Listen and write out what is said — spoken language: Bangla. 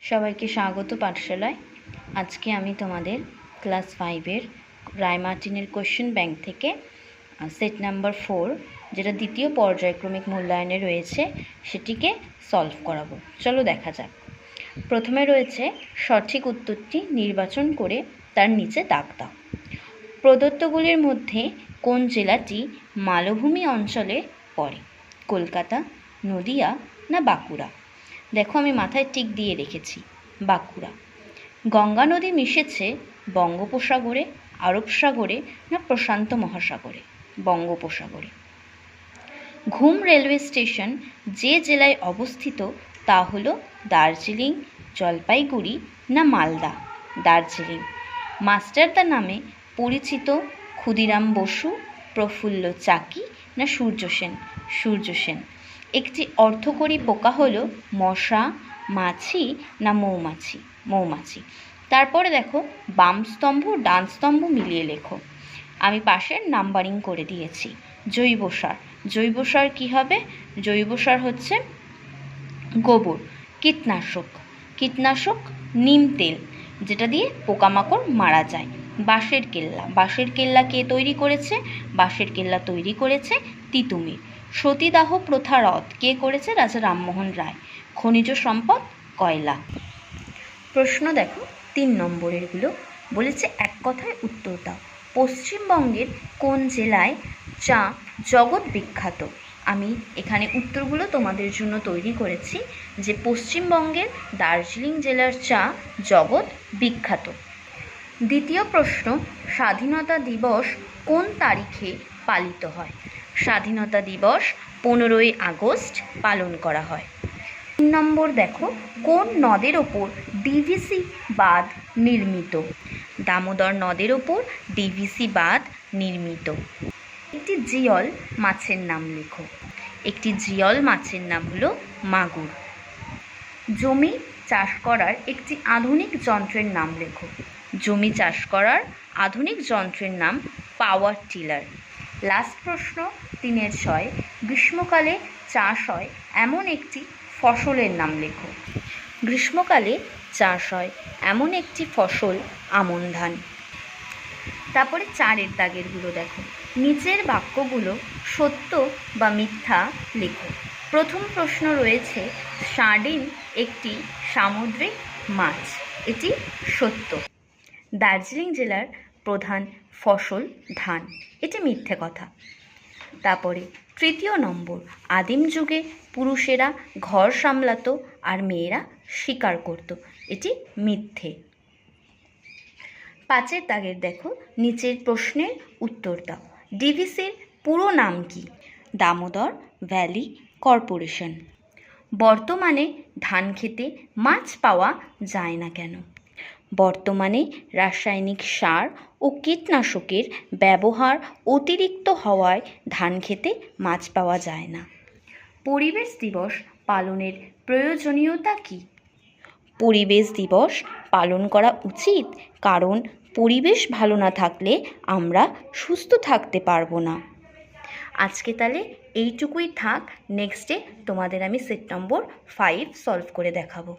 সবাইকে স্বাগত পাঠশালায়। আজকে আমি তোমাদের ক্লাস 5-এর রায়মার্টিনের কোশ্চেন ব্যাংক থেকে সেট নাম্বার 4, যেটা দ্বিতীয় পর্যায়ক্রমিক মূল্যায়নে রয়েছে, সেটিকে সলভ করাবো। চলো দেখা যাক। প্রথমে রয়েছে সঠিক উত্তরটি নির্বাচন করে তার নিচে দাগ দাও। প্রদত্তগুলির মধ্যে কোন জেলাটি মালভূমি অঞ্চলে পড়ে? কলকাতা, নদিয়া না বাঁকুড়া? দেখো, আমি মাথায় টিক দিয়ে রেখেছি বাঁকুড়া। গঙ্গা নদী মিশেছে বঙ্গোপসাগরে, আরব সাগরে না প্রশান্ত মহাসাগরে? বঙ্গোপসাগরে। ঘুম রেলওয়ে স্টেশন যে জেলায় অবস্থিত তা হলো দার্জিলিং, জলপাইগুড়ি না মালদা? দার্জিলিং। মাস্টারদা নামে পরিচিত ক্ষুদিরাম বসু, প্রফুল্ল চাকি না সূর্য সেন? সূর্য সেন। একটি অর্থকরী পোকা হলো মশা, মাছি না মৌমাছি? মৌমাছি। তারপরে দেখো, বাম স্তম্ভ ডান স্তম্ভ মিলিয়ে লেখো। আমি পাশের নাম্বারিং করে দিয়েছি। জৈব সার। জৈব সার কী হবে? জৈব সার হচ্ছে গোবর। কীটনাশক। কীটনাশক নিম তেল, যেটা দিয়ে পোকামাকড় মারা যায়। বাঁশের কেল্লা। বাঁশের কেল্লা কে তৈরি করেছে? বাঁশের কেল্লা তৈরি করেছে তিতুমির। সতীদাহ প্রথা রদ কে করেছে? রাজা রামমোহন রায়। খনিজ সম্পদ কয়লা। প্রশ্ন দেখো 3 নম্বরেরগুলো বলেছে, এক কথায় উত্তর দাও। পশ্চিমবঙ্গের কোন জেলায় চা জগৎ বিখ্যাত? আমি এখানে উত্তরগুলো তোমাদের জন্য তৈরি করেছি, যে পশ্চিমবঙ্গের দার্জিলিং জেলার চা জগৎ বিখ্যাত। দ্বিতীয় প্রশ্ন, স্বাধীনতা দিবস কোন তারিখে পালিত হয়? স্বাধীনতা দিবস 15ই আগস্ট পালন করা হয়। 3 নম্বর দেখো, কোন নদের ওপর ডিভিসি বাঁধ নির্মিত? দামোদর নদের ওপর ডিভিসি বাঁধ নির্মিত। একটি জিয়ল মাছের নাম লেখো। একটি জিয়ল মাছের নাম হলো মাগুর। জমি চাষ করার একটি আধুনিক যন্ত্রের নাম লেখো। জমি চাষ করার আধুনিক যন্ত্রের নাম পাওয়ার টিলার। লাস্ট প্রশ্ন 3-এর 6, গ্রীষ্মকালে চাষ হয় এমন একটি ফসলের নাম লেখো। গ্রীষ্মকালে চাষ হয় এমন একটি ফসল আমন ধান। তারপরে 4-এর দাগেরগুলো দেখো। নিচের বাক্যগুলো সত্য বা মিথ্যা লেখো। প্রথম প্রশ্ন রয়েছে, সার্ডিন একটি সামুদ্রিক মাছ। এটি সত্য। দার্জিলিং জেলার প্রধান ফসল ধান। এটি মিথ্যে কথা। তারপরে 3য় নম্বর, আদিম যুগে পুরুষেরা ঘর সামলাতো আর মেয়েরা শিকার করত। এটি মিথ্যে। 5-এর দাগের দেখো, নিচের প্রশ্নের উত্তর দাও। ডিভিসির পুরো নাম কি? Damodar valley corporation. বর্তমানে ধান খেতে মাছ পাওয়া যায় না কেন? বর্তমানে রাসায়নিক সার ও কীটনাশকের ব্যবহার অতিরিক্ত হওয়ায় ধান খেতে মাছ পাওয়া যায় না। পরিবেশ দিবস পালনের প্রয়োজনীয়তা কী? পরিবেশ দিবস পালন করা উচিত, কারণ পরিবেশ ভালো না থাকলে আমরা সুস্থ থাকতে পারবো না। আজকে তাহলে এইটুকুই থাক। নেক্সটে তোমাদের আমি সেট নম্বর 5 সলভ করে দেখাবো।